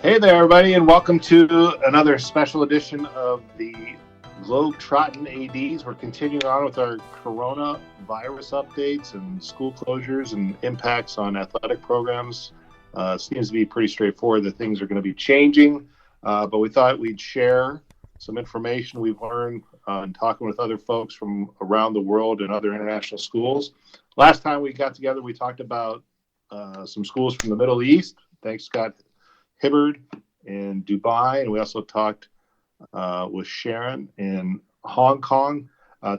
Hey there, everybody, and welcome to another special edition of the Globetrottin ADs. We're continuing on with our coronavirus updates and school closures and impacts on athletic programs. It seems to be pretty straightforward that things are going to be changing, but we thought we'd share some information we've learned in talking with other folks from around the world and other international schools. Last time we got together, we talked about some schools from the Middle East. Thanks, Scott Hibbard in Dubai, and we also talked with Sharon in Hong Kong.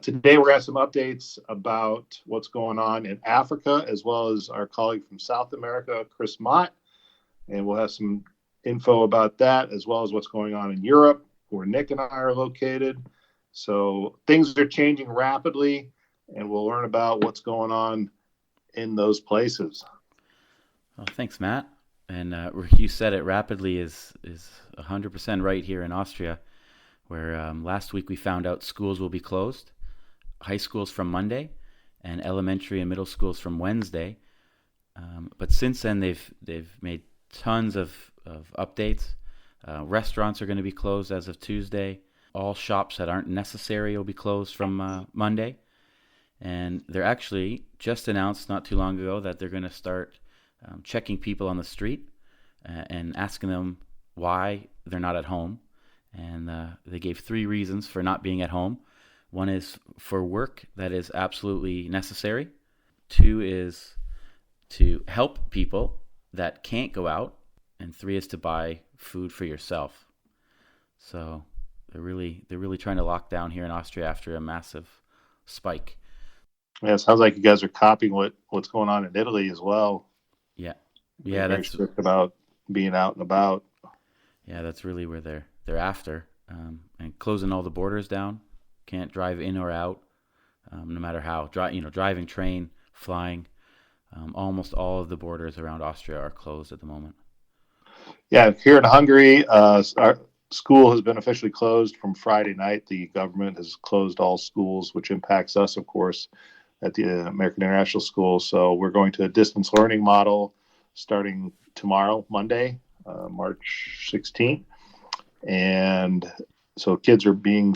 Today we're going to have some updates about what's going on in Africa, as well as our colleague from South America, Chris Mott, and we'll have some info about that, as well as what's going on in Europe, where Nick and I are located. So things are changing rapidly, and we'll learn about what's going on in those places. Well, thanks, Matt. And you said it rapidly is 100% right here in Austria, where last week we found out schools will be closed, high schools from Monday, and elementary and middle schools from Wednesday. But since then, they've made tons of updates. Restaurants are going to be closed as of Tuesday. All shops that aren't necessary will be closed from Monday. And they're actually just announced not too long ago that they're going to start checking people on the street and asking them why they're not at home. And they gave 3 reasons for not being at home. 1 is for work that is absolutely necessary. 2 is to help people that can't go out. And 3 is to buy food for yourself. So they're really trying to lock down here in Austria after a massive spike. Yeah, it sounds like you guys are copying what's going on in Italy as well. Yeah, that's strict about being out and about. Yeah, that's really where they're after, and closing all the borders down. Can't drive in or out, no matter how. Driving, train, flying. Almost all of the borders around Austria are closed at the moment. Yeah, here in Hungary, our school has been officially closed from Friday night. The government has closed all schools, which impacts us, of course, at the American International School. So we're going to a distance learning model starting tomorrow, Monday, March 16th. And so kids are being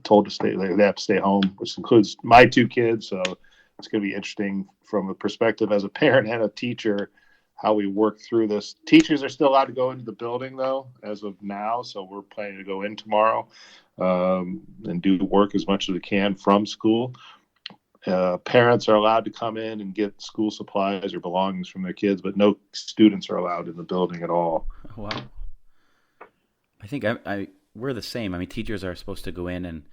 told to they have to stay home, which includes my 2 kids. So it's going to be interesting from a perspective as a parent and a teacher, how we work through this. Teachers are still allowed to go into the building, though, as of now. So we're planning to go in tomorrow and do work as much as we can from school. Parents are allowed to come in and get school supplies or belongings from their kids, but no students are allowed in the building at all. Wow. I think we're the same. I mean, teachers are supposed to go in and,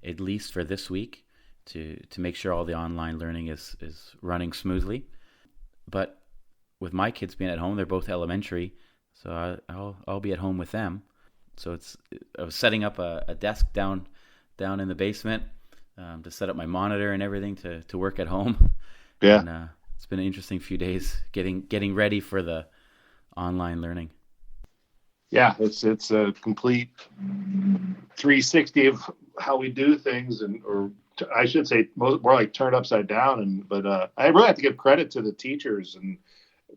at least for this week, to make sure all the online learning is running smoothly. But with my kids being at home, they're both elementary, so I'll be at home with them. So I was setting up a desk down in the basement to set up my monitor and everything to work at home. Yeah. And it's been an interesting few days getting ready for the online learning. Yeah, it's a complete 360 of how we do things, or I should say more like turned upside down. But I really have to give credit to the teachers and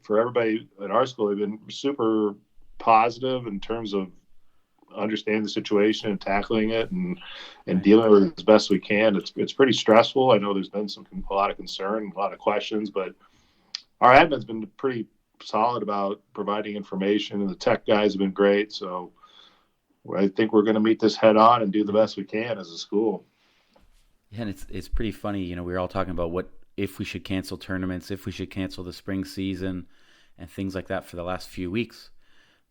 for everybody at our school. They've been super positive in terms of understanding the situation and tackling it and dealing with it as best we can. It's pretty stressful. I know there's been a lot of concern, a lot of questions, but our admin's been pretty solid about providing information, and the tech guys have been great. So I think we're going to meet this head on and do the best we can as a school. Yeah, and it's pretty funny. We were all talking about what if we should cancel tournaments, if we should cancel the spring season, and things like that for the last few weeks.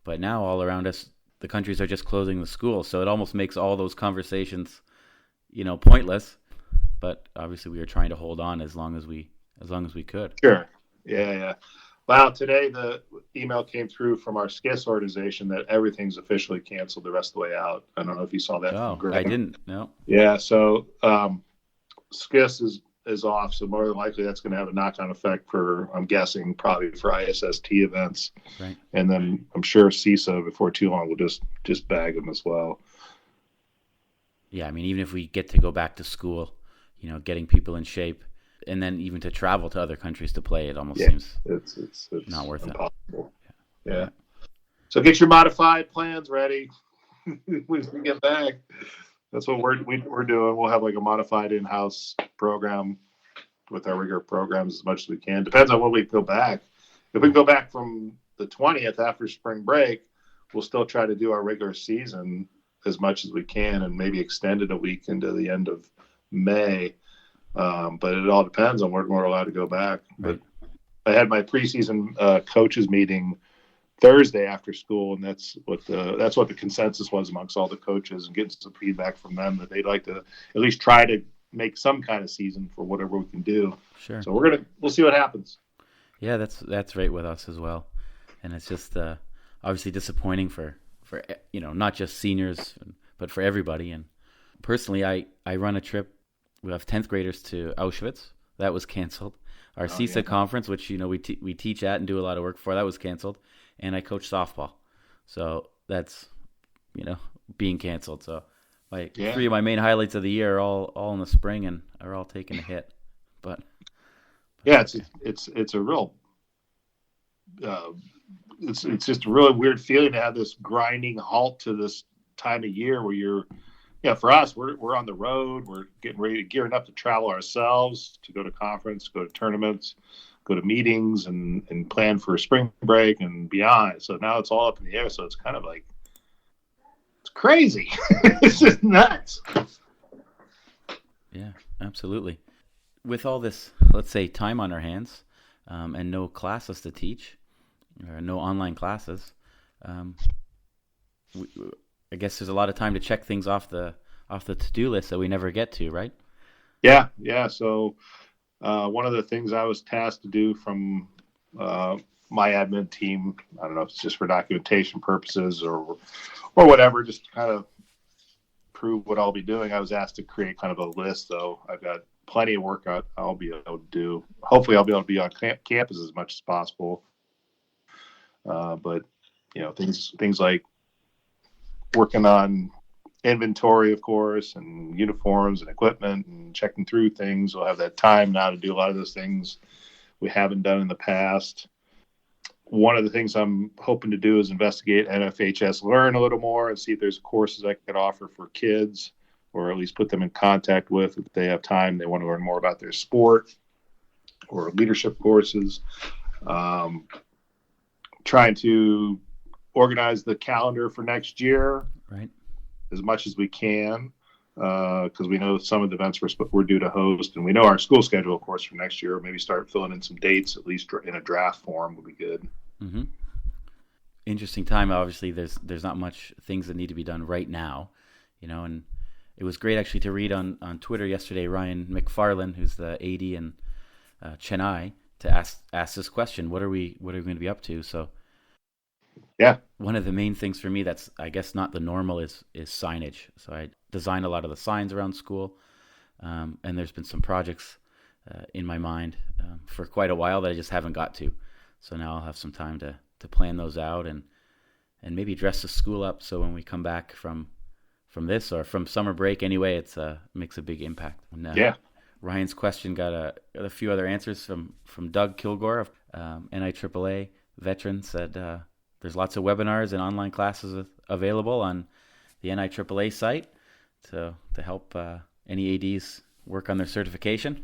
But now all around us, the countries are just closing the schools, so it almost makes all those conversations, pointless. But obviously, we were trying to hold on as long as we could. Sure. Yeah. Wow. Today, the email came through from our SCIS organization that everything's officially canceled the rest of the way out. I don't know if you saw that. Oh, I didn't. No. Yeah. So SCIS is off, so more than likely that's going to have a knock-on effect for, I'm guessing, probably for ISST events. Right. And then I'm sure CISA before too long will just bag them as well. Yeah, I mean, even if we get to go back to school, getting people in shape, and then even to travel to other countries to play, it almost seems it's not worth impossible. it. Yeah. So get your modified plans ready when we get back. That's what we're doing. We'll have like a modified in-house program with our regular programs as much as we can. Depends on when we go back. If we go back from the 20th after spring break, we'll still try to do our regular season as much as we can and maybe extend it a week into the end of May. But it all depends on when we're allowed to go back. Right. But I had my preseason coaches meeting Thursday after school, and that's what the consensus was amongst all the coaches, and getting some feedback from them that they'd like to at least try to make some kind of season for whatever we can do. Sure. So we'll see what happens. Yeah, that's right with us as well, and it's just obviously disappointing for not just seniors but for everybody. And personally, I run a trip. We have 10th graders to Auschwitz. That was canceled. Our CISA conference, which we teach at and do a lot of work for, that was canceled. And I coach softball, so that's being canceled. So three of my main highlights of the year are all in the spring and are all taking a hit. But yeah, it's a real it's just a really weird feeling to have this grinding halt to this time of year where for us, we're on the road. We're getting ready, gearing up to travel ourselves, to go to conference, go to tournaments, go to meetings, and plan for spring break and beyond. So now it's all up in the air. So it's kind of like, it's crazy. It's just nuts. Yeah, absolutely. With all this, let's say, time on our hands, and no classes to teach, or no online classes, I guess there's a lot of time to check things off the to-do list that we never get to, right? Yeah. So one of the things I was tasked to do from my admin team, I don't know if it's just for documentation purposes or whatever, just to kind of prove what I'll be doing. I was asked to create kind of a list, though. I've got plenty of work I'll be able to do. Hopefully I'll be able to be on campus as much as possible. But things like working on inventory, of course, and uniforms and equipment and checking through things. We'll have that time now to do a lot of those things we haven't done in the past. One of the things I'm hoping to do is investigate NFHS Learn a little more and see if there's courses I could offer for kids, or at least put them in contact with if they have time, they want to learn more about their sport, or leadership courses. Trying to organize the calendar for next year, right, as much as we can, because we know some of the events we're due to host, and we know our school schedule, of course, for next year. Maybe start filling in some dates, at least in a draft form, would be good. Mm-hmm. Interesting time. Obviously, there's not much things that need to be done right now, and it was great actually to read on Twitter yesterday, Ryan McFarland, who's the AD in Chennai, to ask this question: what are we going to be up to? So yeah, one of the main things for me that's, I guess, not the normal is signage. So I design a lot of the signs around school, and there's been some projects in my mind for quite a while that I just haven't got to. So now I'll have some time to plan those out and maybe dress the school up so when we come back from this, or from summer break anyway, it makes a big impact. And, Ryan's question got a few other answers from Doug Kilgore of NIAAA veteran. Said there's lots of webinars and online classes available on the NIAAA site to help any ADs work on their certification.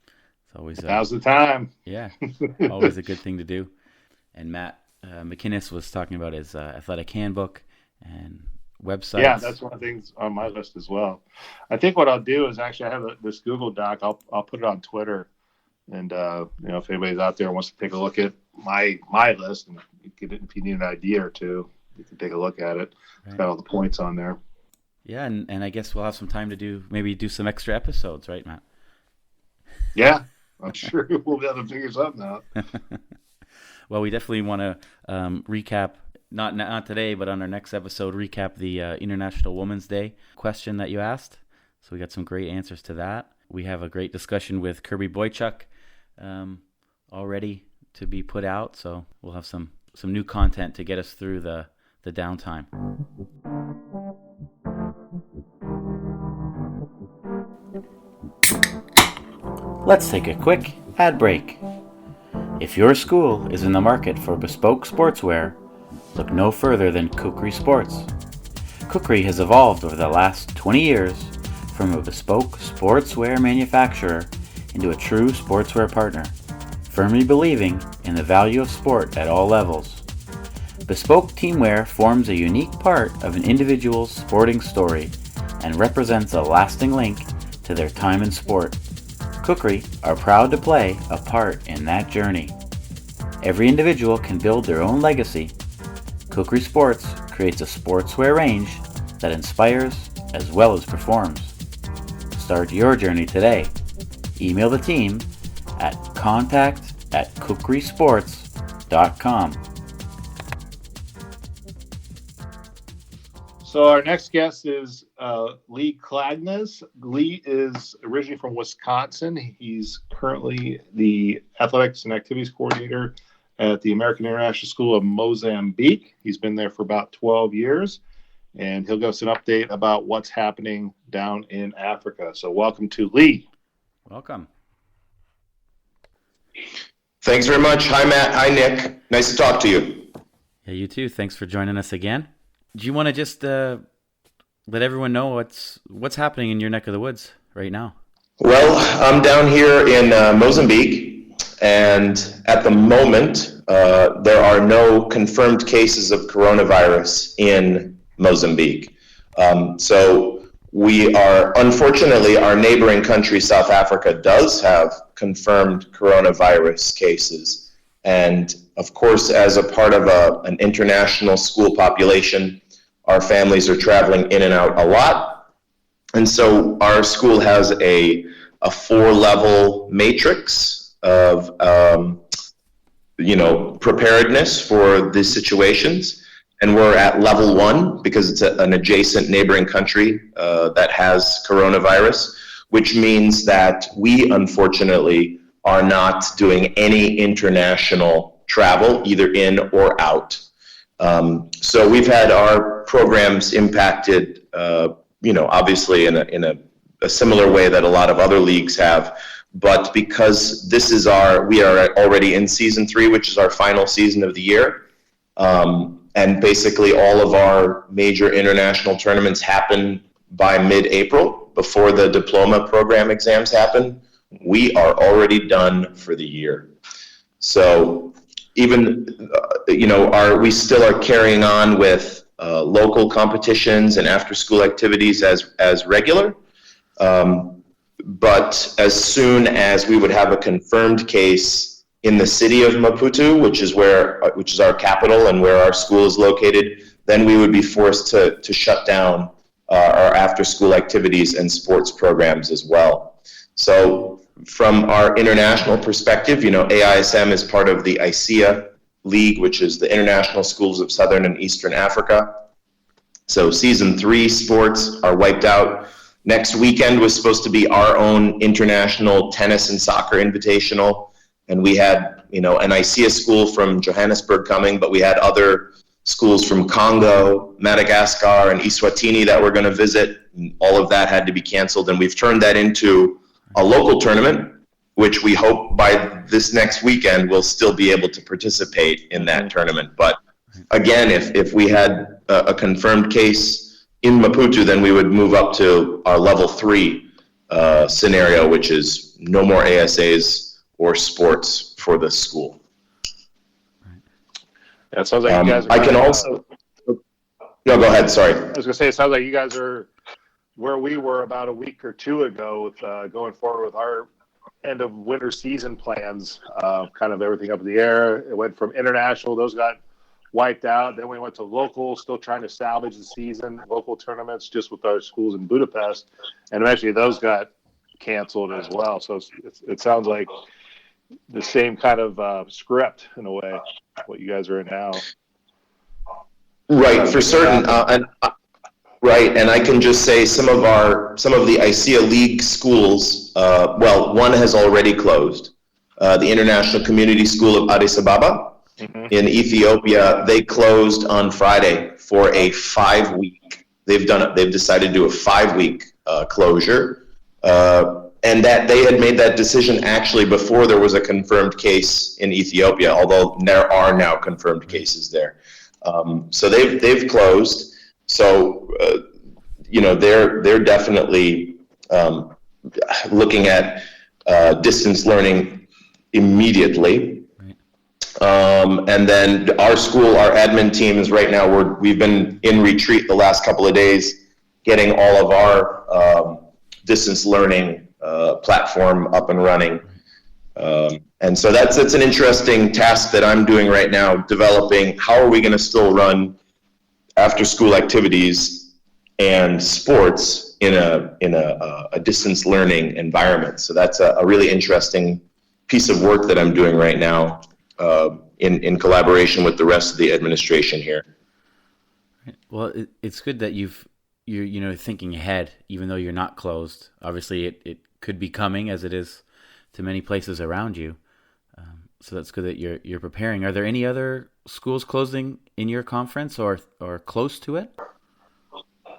It's always now's the time. Yeah, always a good thing to do. And Matt McInnes was talking about his athletic handbook and websites. Yeah, that's one of the things on my list as well. I think what I'll do is actually I have this Google Doc. I'll put it on Twitter, and if anybody's out there wants to take a look at my list, and if you need an idea or two, you can take a look at it. Right. It's got all the points on there. Yeah, and I guess we'll have some time to do some extra episodes, right, Matt? Yeah, I'm sure we'll be able to figure something out. Well, we definitely want to recap, not today, but on our next episode, recap the International Women's Day question that you asked. So we got some great answers to that. We have a great discussion with Kirby Boychuk already to be put out. So we'll have some new content to get us through the downtime. Let's take a quick ad break. If your school is in the market for bespoke sportswear, look no further than Kukri Sports. Kukri has evolved over the last 20 years from a bespoke sportswear manufacturer into a true sportswear partner, firmly believing in the value of sport at all levels. Bespoke teamwear forms a unique part of an individual's sporting story and represents a lasting link to their time in sport. Kukri are proud to play a part in that journey. Every individual can build their own legacy. Kukri Sports creates a sportswear range that inspires as well as performs. Start your journey today. Email the team at contact@kukrisports.com. So our next guest is Lee Klagnes. Lee is originally from Wisconsin. He's currently the athletics and activities coordinator at the American International School of Mozambique. He's been there for about 12 years, and he'll give us an update about what's happening down in Africa. So welcome to Lee. Welcome. Thanks very much. Hi, Matt. Hi, Nick. Nice to talk to you. Yeah, you too. Thanks for joining us again. Do you want to just let everyone know what's happening in your neck of the woods right now? Well, I'm down here in Mozambique, and at the moment, there are no confirmed cases of coronavirus in Mozambique. So we are, unfortunately, our neighboring country, South Africa, does have confirmed coronavirus cases. And of course, as a part of an international school population, our families are traveling in and out a lot. And so our school has a 4-level matrix of preparedness for these situations. And we're at level 1 because it's an adjacent neighboring country that has coronavirus, which means that we, unfortunately, are not doing any international travel, either in or out. So we've had our programs impacted, obviously in a similar way that a lot of other leagues have. But because we are already in season 3, which is our final season of the year, and basically all of our major international tournaments happen by mid-April, before the diploma program exams happen, we are already done for the year. So even, we still are carrying on with local competitions and after-school activities as regular. But as soon as we would have a confirmed case in the city of Maputo, which is our capital and where our school is located, then we would be forced to shut down our after-school activities and sports programs as well. So from our international perspective, AISM is part of the ICEA League, which is the International Schools of Southern and Eastern Africa. So season 3 sports are wiped out. Next weekend was supposed to be our own international tennis and soccer invitational. And we had, an ICEA school from Johannesburg coming, but we had other schools from Congo, Madagascar, and Eswatini that were going to visit. And all of that had to be canceled. And we've turned that into a local tournament, which we hope by this next weekend we'll still be able to participate in that tournament. But again, if we had a confirmed case in Maputo, then we would move up to our level 3 scenario, which is no more ASAs or sports for the school. Yeah, it sounds like you guys are I can also... No, go ahead, sorry. I was going to say, it sounds like you guys are where we were about a week or 2 ago with going forward with our end of winter season plans, kind of everything up in the air. It went from international, those got wiped out. Then we went to local, still trying to salvage the season, local tournaments just with our schools in Budapest. And eventually those got canceled as well. So it sounds like the same kind of script in a way, what you guys are in now. Right, for certain. Right, and I can just say some of the ICEA League schools, one has already closed. The International Community School of Addis Ababa in Ethiopia, they closed on Friday for a 5-week. They've decided to do a 5-week closure, and that they had made that decision actually before there was a confirmed case in Ethiopia, although there are now confirmed cases there. So they've closed. So they're definitely looking at distance learning immediately. And then our admin teams right now, we've been in retreat the last couple of days, getting all of our distance learning platform up and running. And so that's an interesting task that I'm doing right now, developing how are we going to still run after school activities and sports in a distance learning environment. So that's a really interesting piece of work that I'm doing right now in collaboration with the rest of the administration here. Well, it's good that you're thinking ahead, even though you're not closed. Obviously, it could be coming, as it is to many places around you. So that's good that you're preparing. Are there any other schools closing in your conference or close to it?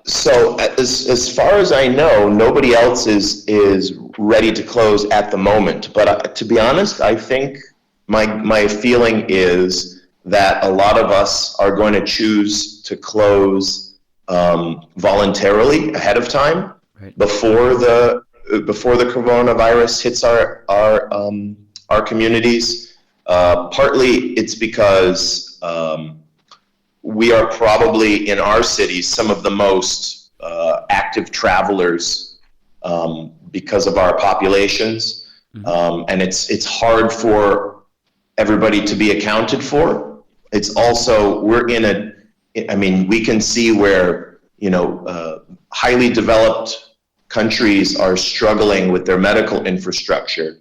So as far as I know, nobody else is ready to close at the moment. But to be honest, I think my feeling is that a lot of us are going to choose to close voluntarily ahead of time, right, before the coronavirus hits our communities. Partly it's because we are probably in our cities some of the most active travelers because of our populations, and it's hard for everybody to be accounted for. It's also we can see where highly developed countries are struggling with their medical infrastructure,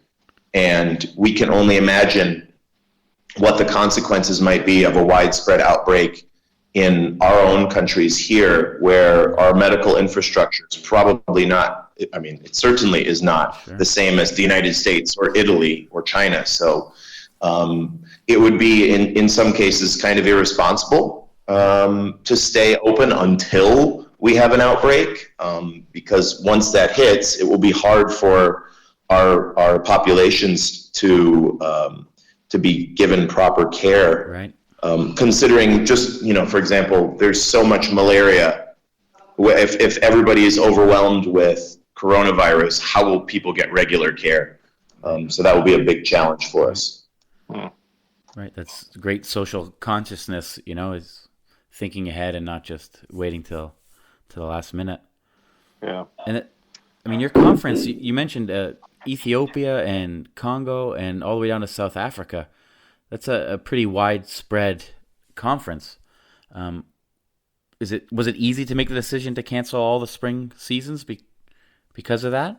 and we can only imagine what the consequences might be of a widespread outbreak in our own countries here, where our medical infrastructure is probably not, it certainly is not the same as the United States or Italy or China. So it would be in some cases kind of irresponsible to stay open until we have an outbreak, because once that hits, it will be hard for our populations to be given proper care. Right. Considering just, for example, there's so much malaria. If everybody is overwhelmed with coronavirus, how will people get regular care? So that will be a big challenge for us. Right. That's great social consciousness, is thinking ahead and not just waiting till the last minute. Yeah. And your conference, you mentioned Ethiopia and Congo and all the way down to South Africa. That's a pretty widespread conference. Was it easy to make the decision to cancel all the spring seasons because of that?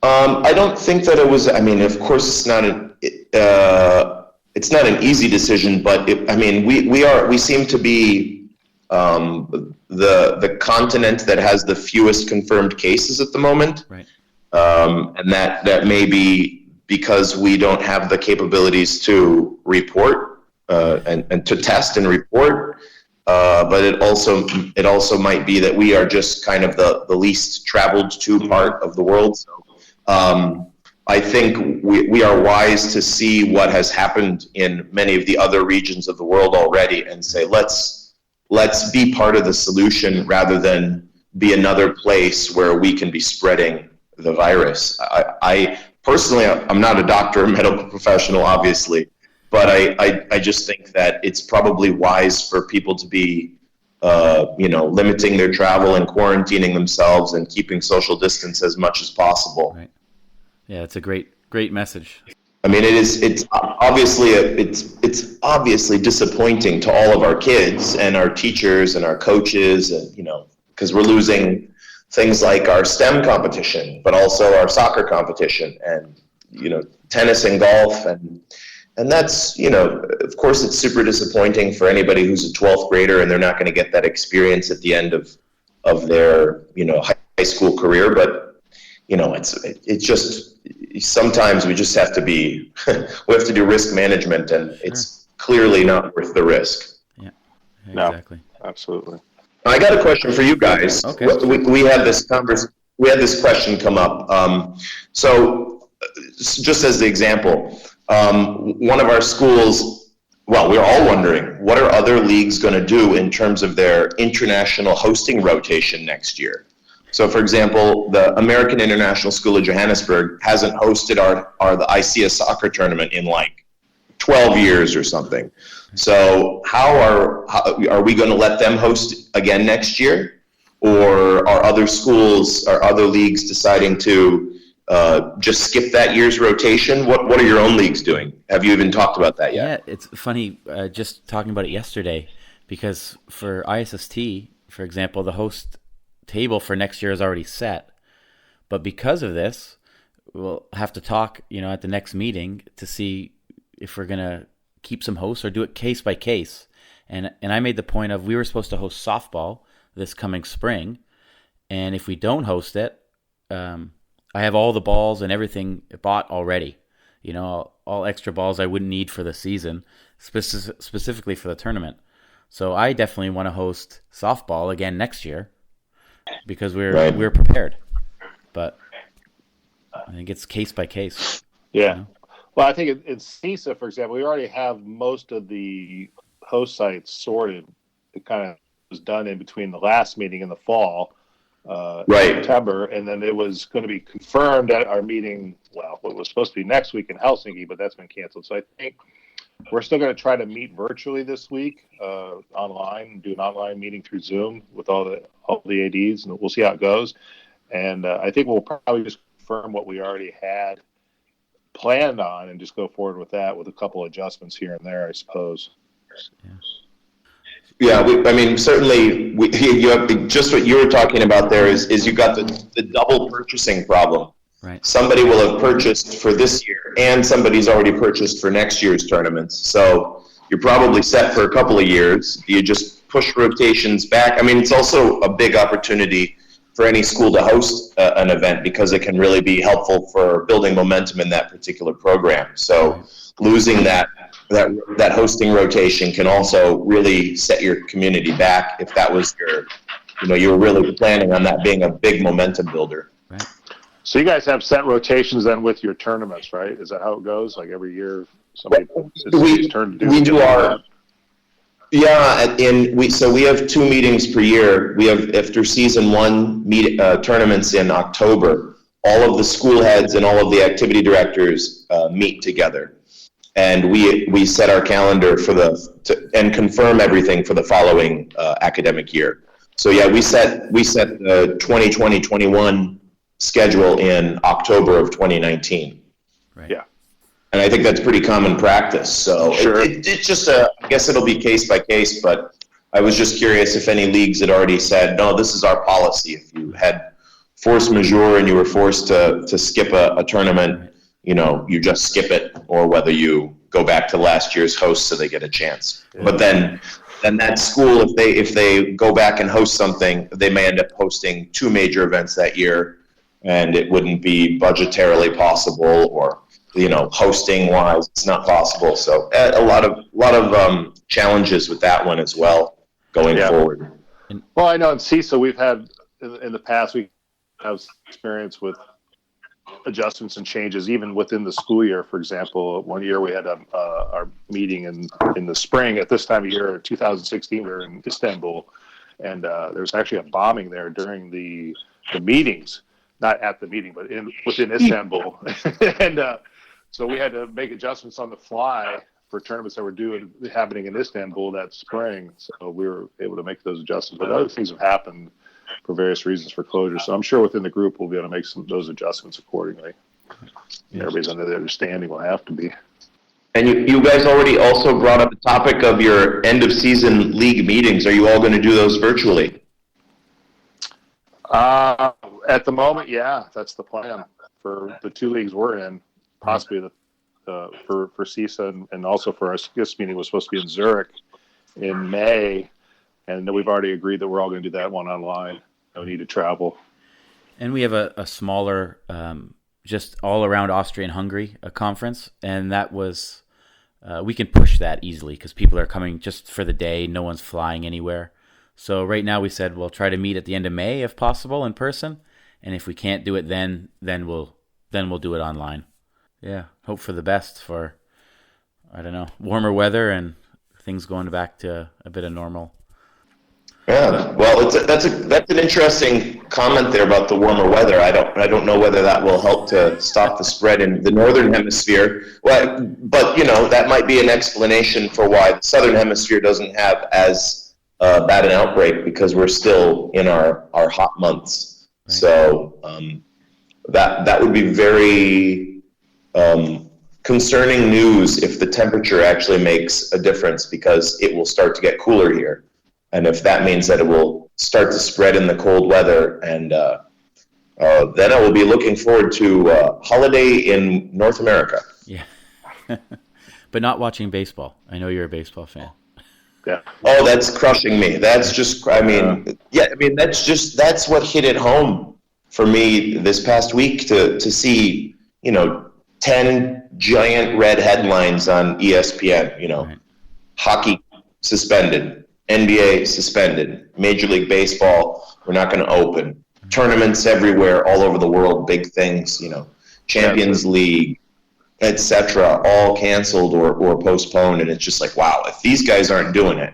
I don't think that it was. Of course, it's not an easy decision, but we seem to be the continent that has the fewest confirmed cases at the moment. Right. And that may be because we don't have the capabilities to report and to test and report. But it also might be that we are just kind of the least traveled to part of the world. So I think we are wise to see what has happened in many of the other regions of the world already and say, let's be part of the solution rather than be another place where we can be spreading the virus. I personally, I'm not a doctor or medical professional, obviously, but I just think that it's probably wise for people to be, limiting their travel and quarantining themselves and keeping social distance as much as possible. Right. Yeah, it's a great message. It's obviously disappointing to all of our kids and our teachers and our coaches, and because we're losing things like our STEM competition, but also our soccer competition and tennis and golf, and that's of course it's super disappointing for anybody who's a 12th grader and they're not going to get that experience at the end of their high school career. But it's just sometimes we just have to be we have to do risk management, and it's clearly not worth the risk. Yeah, exactly. No, absolutely. I got a question for you guys. Okay. We had this question come up. So just as the example, one of our schools well, we're all wondering, what are other leagues going to do in terms of their international hosting rotation next year? So, for example, the American International School of Johannesburg hasn't hosted the ICEA soccer tournament in like 12 years or something. So how are we going to let them host again next year? Or are other schools or other leagues deciding to just skip that year's rotation? What are your own leagues doing? Have you even talked about that yet? Yeah, it's funny just talking about it yesterday, because for ISST, for example, the host table for next year is already set. But because of this, we'll have to talk, at the next meeting to see if we're going to keep some hosts or do it case by case. And I made the point of, we were supposed to host softball this coming spring, and if we don't host it, I have all the balls and everything bought already. All extra balls I wouldn't need for the season, specifically for the tournament. So I definitely want to host softball again next year because we're prepared. But I think it's case by case. Yeah. Well, I think in CISA, for example, we already have most of the host sites sorted. It kind of was done in between the last meeting in the fall, in September, and then it was going to be confirmed at our meeting, what was supposed to be next week in Helsinki, but that's been canceled. So I think we're still going to try to meet virtually this week, online, do an online meeting through Zoom with all the ADs, and we'll see how it goes. And I think we'll probably just confirm what we already had planned on and just go forward with that with a couple adjustments here and there, I suppose. Yeah, certainly you have just what you were talking about there is you've got the double purchasing problem. Right. Somebody will have purchased for this year and somebody's already purchased for next year's tournaments. So you're probably set for a couple of years. You just push rotations back. It's also a big opportunity for any school to host an event because it can really be helpful for building momentum in that particular program. So losing that hosting rotation can also really set your community back if that was you were really planning on that being a big momentum builder. Right. So you guys have set rotations then with your tournaments, right? Is that how it goes? Like every year somebody's turn to do. We do our. Yeah, we have 2 meetings per year. We have, after season 1 tournaments in October, all of the school heads and all of the activity directors meet together, and we set our calendar and confirm everything for the following academic year. So yeah, we set the 2020-21 schedule in October of 2019. Right. Yeah. And I think that's pretty common practice. So sure. It's just I guess it'll be case by case, but I was just curious if any leagues had already said, no, this is our policy. If you had force majeure and you were forced to skip a tournament, you just skip it, or whether you go back to last year's host so they get a chance. Yeah. But then that school, if they go back and host something, they may end up hosting 2 major events that year, and it wouldn't be budgetarily possible, or hosting wise, it's not possible. So a lot of challenges with that one as well going forward. Well, I know in CISA we've had in the past, we have experience with adjustments and changes even within the school year. For example, one year we had our meeting in the spring. At this time of year, 2016, we were in Istanbul, and there was actually a bombing there during the meetings, not at the meeting, but within Istanbul, and so we had to make adjustments on the fly for tournaments that were happening in Istanbul that spring. So we were able to make those adjustments. But other things have happened for various reasons for closure. So I'm sure within the group we'll be able to make those adjustments accordingly. Everybody's under the understanding will have to be. And you guys already also brought up the topic of your end of season league meetings. Are you all going to do those virtually? At the moment, yeah, that's the plan for the 2 leagues we're in. Possibly for CISA and also for our SCIS meeting was supposed to be in Zurich in May, and we've already agreed that we're all going to do that one online. No need to travel. And we have a smaller, just all around Austria and Hungary, a conference, and that was we can push that easily because people are coming just for the day. No one's flying anywhere. So right now we said we'll try to meet at the end of May if possible in person, and if we can't do it then we'll do it online. Yeah, hope for the best for I don't know, warmer weather and things going back to a bit of normal. Yeah, well, that's an interesting comment there about the warmer weather. I don't know whether that will help to stop the spread in the northern hemisphere. Well, but that might be an explanation for why the southern hemisphere doesn't have as bad an outbreak, because we're still in our hot months. Right. So that would be very concerning news if the temperature actually makes a difference, because it will start to get cooler here. And if that means that it will start to spread in the cold weather, and then I will be looking forward to a holiday in North America. Yeah. But not watching baseball. I know you're a baseball fan. Yeah. Oh, that's crushing me. That's just, that's what hit it home for me this past week to see, 10 giant red headlines on ESPN, right. Hockey suspended. NBA suspended. Major League Baseball, we're not going to open. Tournaments everywhere, all over the world, big things, Champions League, etc., all canceled or postponed. And it's just like, wow, if these guys aren't doing it,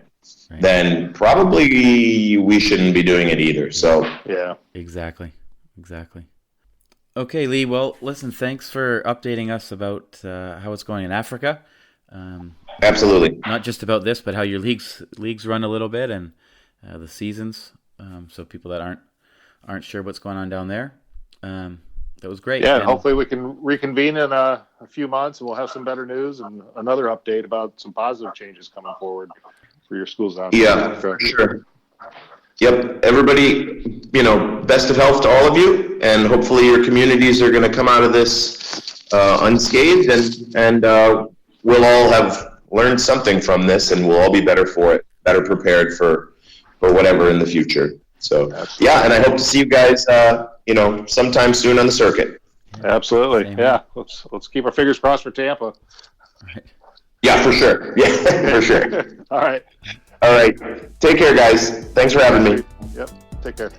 right, then probably we shouldn't be doing it either. So yeah, exactly. Okay, Lee. Well, listen, thanks for updating us about how it's going in Africa. Absolutely. Not just about this, but how your leagues run a little bit, and the seasons. So people that aren't sure what's going on down there. That was great. Yeah, and hopefully we can reconvene in a few months, and we'll have some better news and another update about some positive changes coming forward for your schools down there. Yeah, for sure. Yep. Everybody, best of health to all of you, and hopefully your communities are going to come out of this unscathed, and we'll all have learned something from this, and we'll all be better for it, better prepared for whatever in the future. So, absolutely. Yeah, and I hope to see you guys, sometime soon on the circuit. Absolutely. Amen. Yeah. Let's keep our fingers crossed for Tampa. Right. Yeah, for sure. Yeah, for sure. All right. Take care, guys. Thanks for having me. Yep. Take care.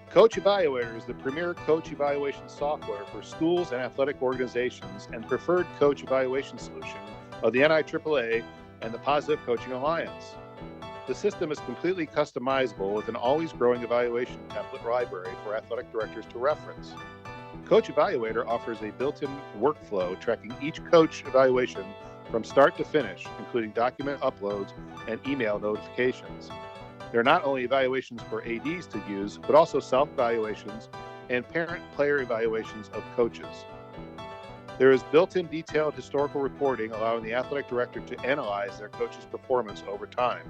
Coach Evaluator is the premier coach evaluation software for schools and athletic organizations, and preferred coach evaluation solution of the NIAAA and the Positive Coaching Alliance. The system is completely customizable with an always growing evaluation template library for athletic directors to reference. Coach Evaluator offers a built-in workflow tracking each coach evaluation from start to finish, including document uploads and email notifications. There are not only evaluations for ADs to use, but also self-evaluations and parent-player evaluations of coaches. There is built-in detailed historical reporting allowing the athletic director to analyze their coach's performance over time.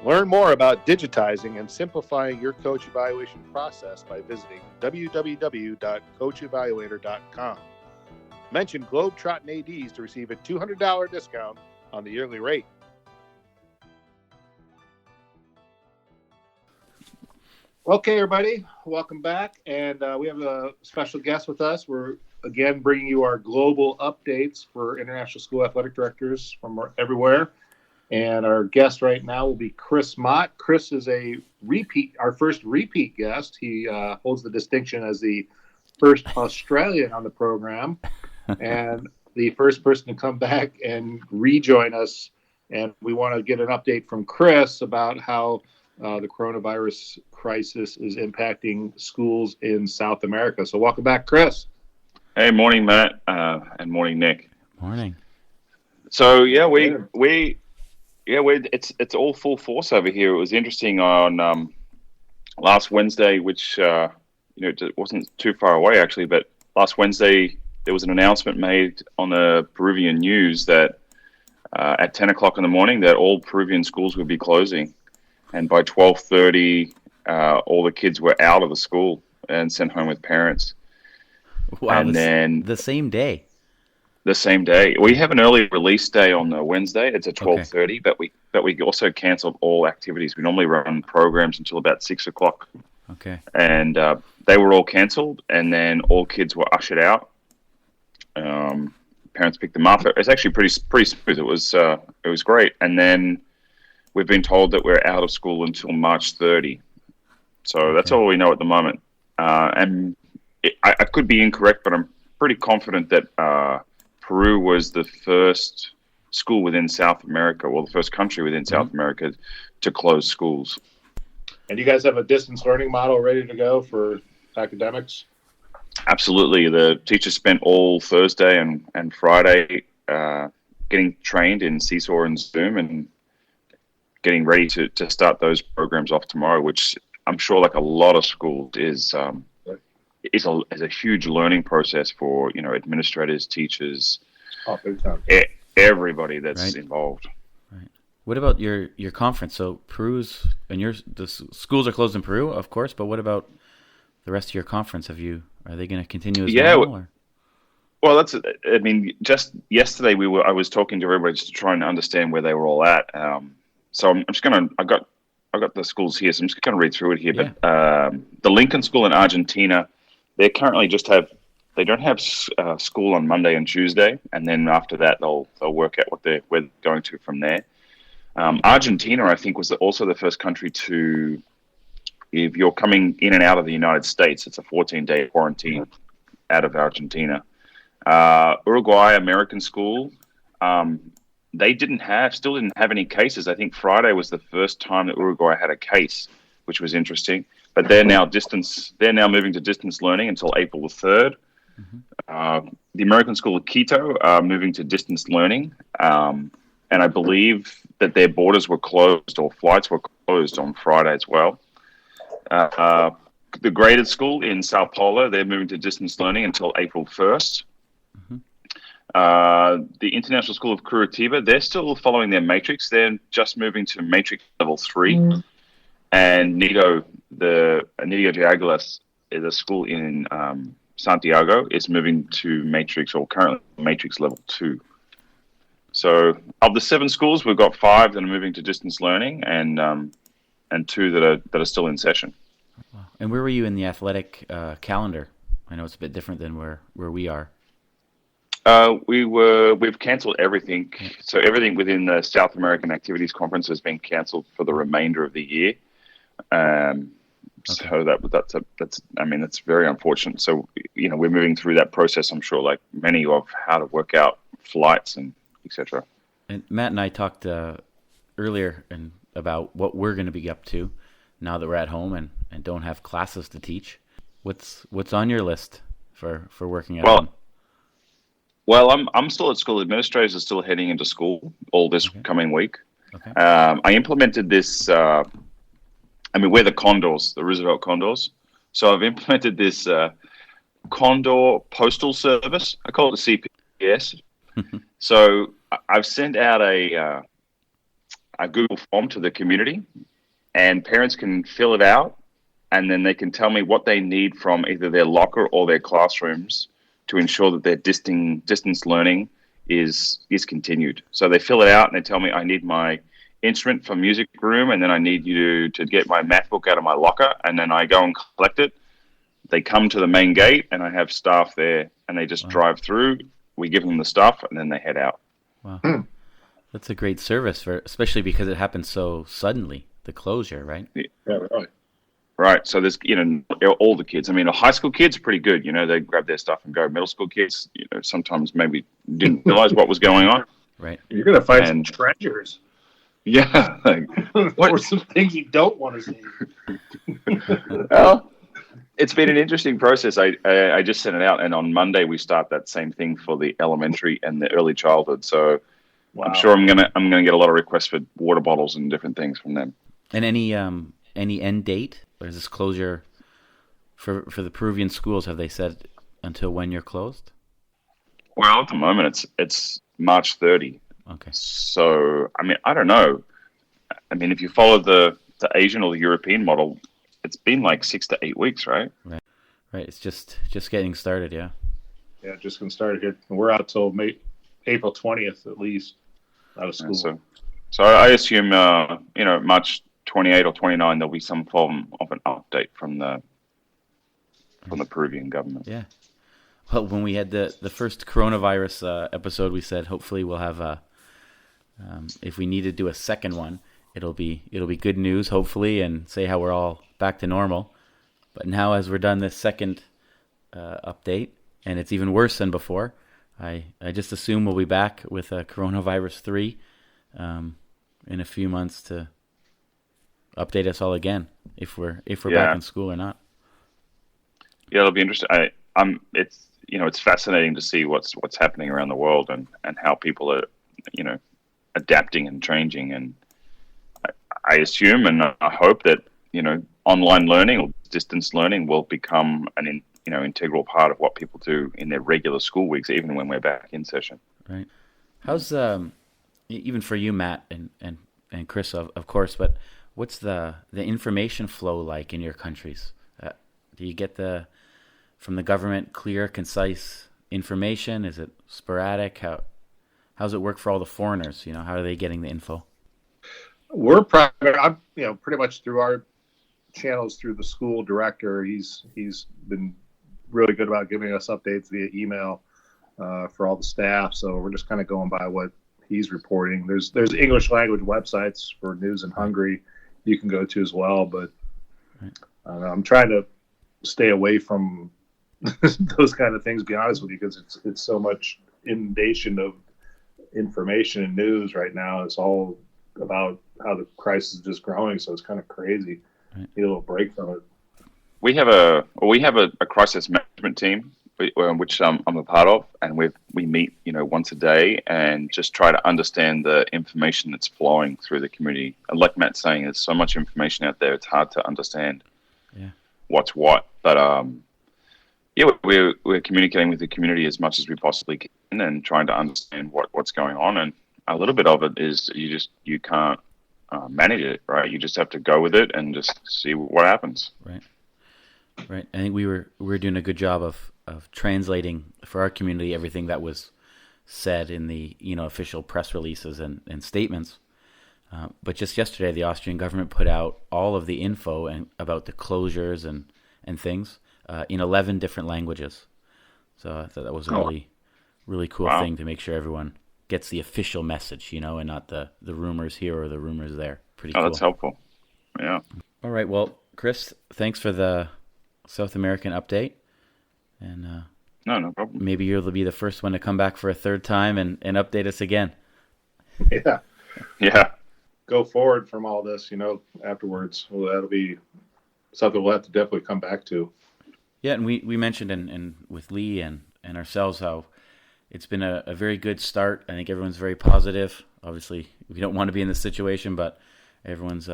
Learn more about digitizing and simplifying your coach evaluation process by visiting www.coachevaluator.com. Mention Globetrottin ADs to receive a $200 discount on the yearly rate. Okay, everybody, welcome back. And we have a special guest with us. We're, again, bringing you our global updates for international school athletic directors from everywhere. And our guest right now will be Chris Mott. Chris is our first repeat guest. He holds the distinction as the first Australian on the program and the first person to come back and rejoin us. And we want to get an update from Chris about how the coronavirus crisis is impacting schools in South America. So welcome back, Chris. Hey, morning, Matt, and morning, Nick. Morning. So it's all full force over here. It was interesting on last Wednesday, which it wasn't too far away actually, but last Wednesday there was an announcement made on the Peruvian news that at 10 o'clock in the morning that all Peruvian schools would be closing. And by 12:30, all the kids were out of the school and sent home with parents. Wow! And then the same day. The same day. We have an early release day on the Wednesday. It's at 12:30, okay. but we also canceled all activities. We normally run programs until about 6 o'clock. Okay. And they were all canceled, and then all kids were ushered out. Parents picked them up. It's actually pretty smooth. It was great. And then we've been told that we're out of school until March 30. So that's all we know at the moment. And I could be incorrect, but I'm pretty confident that Peru was the first school within South America, or the first country within South America to close schools. And you guys have a distance learning model ready to go for academics? Absolutely. The teachers spent all Thursday and Friday getting trained in Seesaw and Zoom and getting ready to start those programs off tomorrow, which I'm sure, like a lot of schools, is a huge learning process for administrators, teachers, big time. Everybody that's involved. Right. What about your conference? So Peru's and the schools are closed in Peru, of course, but what about the rest of your conference? Are they going to continue as normal? Or? Well, just yesterday I was talking to everybody just to try and understand where they were all at. So I'm just gonna. I got the schools here, so I'm just gonna read through it here. Yeah. But the Lincoln School in Argentina, they currently they don't have school on Monday and Tuesday, and then after that they'll work out where they're going to from there. Argentina, I think, was also the first country to, if you're coming in and out of the United States, it's a 14-day quarantine out of Argentina. Uruguay American School, they still didn't have any cases. I think Friday was the first time that Uruguay had a case, which was interesting. But they're now moving to distance learning until April the 3rd. The American School of Quito are moving to distance learning. And I believe that their borders were closed, or flights were closed on Friday as well. The graded school in Sao Paulo, they're moving to distance learning until April 1st. The International School of Curitiba, they're still following their matrix. They're just moving to matrix level 3. And Nido de Aguilas is a school in Santiago, is moving to matrix, or currently matrix level 2. So of the 7 schools, we've got 5 that are moving to distance learning, and 2 that are still in session. And where were you in the athletic calendar? I know it's a bit different than where we are. We've cancelled everything. So everything within the South American Activities Conference has been cancelled for the remainder of the year. So that's very unfortunate. So we're moving through that process, I'm sure, like many, of how to work out flights and etc. And Matt and I talked earlier about what we're going to be up to now that we're at home and don't have classes to teach. What's on your list for working at home? Well, I'm still at school. Administrators are still heading into school all this coming week. Okay. I implemented this. We're the Condors, the Roosevelt Condors. So I've implemented this Condor postal service. I call it the CPS. So I've sent out a Google form to the community, and parents can fill it out, and then they can tell me what they need from either their locker or their classrooms to ensure that their distance learning is continued. So they fill it out and they tell me, I need my instrument for music room, and then I need you to get my math book out of my locker, and then I go and collect it. They come to the main gate, and I have staff there, and they just drive through. We give them the stuff, and then they head out. Wow. That's a great service, especially because it happened so suddenly, the closure, right? Yeah, right. Right. So there's, all the kids. High school kids are pretty good. They grab their stuff and go. Middle school kids, sometimes maybe didn't realize what was going on. Right. You're going to find some treasures. Yeah. Or some things you don't want to see. Well, it's been an interesting process. I just sent it out, and on Monday we start that same thing for the elementary and the early childhood. So I'm sure I'm gonna get a lot of requests for water bottles and different things from them. And any end date? Or is this closure for the Peruvian schools? Have they said until when you're closed? Well, at the moment it's March 30. Okay. So I don't know. If you follow the Asian or the European model, it's been like 6 to 8 weeks, right? Right. It's just getting started. Yeah. Yeah, just getting started here. We're out till April 20th at least out of school. So I assume March 28 or 29 there'll be some form of an update from the Peruvian government. Yeah. Well, when we had the first coronavirus episode, we said hopefully we'll have if we need to do a second one, it'll be good news, hopefully, and say how we're all back to normal. But now, as we're done this second update, and it's even worse than before, I just assume we'll be back with coronavirus 3 in a few months to update us all again, if we're back in school or not. Yeah, it'll be interesting. It's fascinating to see what's happening around the world and how people are, adapting and changing. And I assume and I hope that, online learning or distance learning will become an integral part of what people do in their regular school weeks, even when we're back in session. Right. How's even for you, Matt and Chris, of course, but what's the information flow like in your countries? Do you get from the government clear, concise information? Is it sporadic? How's it work for all the foreigners? How are they getting the info? We're private. I'm, pretty much through our channels through the school director. He's been really good about giving us updates via email for all the staff. So we're just kind of going by what he's reporting. There's English language websites for news in Hungary you can go to as well, but I'm trying to stay away from those kind of things, to be honest with you, because it's so much inundation of information and news right now. It's all about how the crisis is just growing, so it's kind of crazy. Need a little break from it. We have a crisis management team, which I'm a part of, and we meet once a day and just try to understand the information that's flowing through the community. And like Matt's saying, there's so much information out there; it's hard to understand what's what. But we're communicating with the community as much as we possibly can and trying to understand what's going on. And a little bit of it is you can't manage it, right? You just have to go with it and just see what happens. Right. I think we were doing a good job of translating for our community everything that was said in the official press releases and statements. But just yesterday, the Austrian government put out all of the info about the closures and things in 11 different languages. So I thought that was a really cool thing to make sure everyone gets the official message, and not the rumors here or the rumors there. Pretty cool. That's helpful. Yeah. All right. Well, Chris, thanks for the South American update. And no problem. Maybe you'll be the first one to come back for a third time and update us again. Yeah. Go forward from all this, afterwards. Well, that'll be something we'll have to definitely come back to. Yeah, and we mentioned and with Lee and ourselves how it's been a very good start. I think everyone's very positive. Obviously, we don't want to be in this situation, but everyone's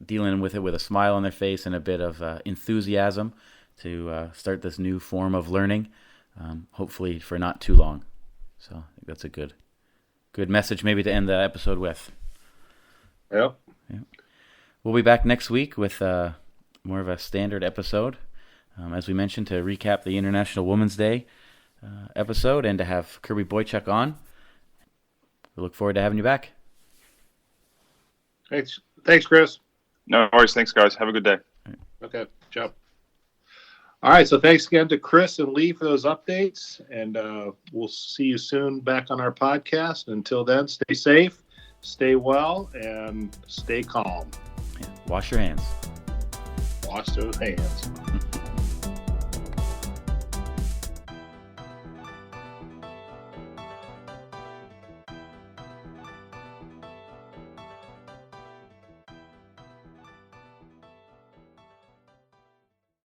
dealing with it with a smile on their face and a bit of enthusiasm to start this new form of learning, hopefully for not too long. So I think that's a good message maybe to end the episode with. Yep. Yeah. We'll be back next week with more of a standard episode, as we mentioned, to recap the International Women's Day episode and to have Kirby Boychuk on. We look forward to having you back. Thanks, Chris. No worries. Thanks, guys. Have a good day. Okay, ciao. All right, so thanks again to Chris and Lee for those updates, and we'll see you soon back on our podcast. Until then, stay safe, stay well, and stay calm. Yeah. Wash your hands. Wash those hands.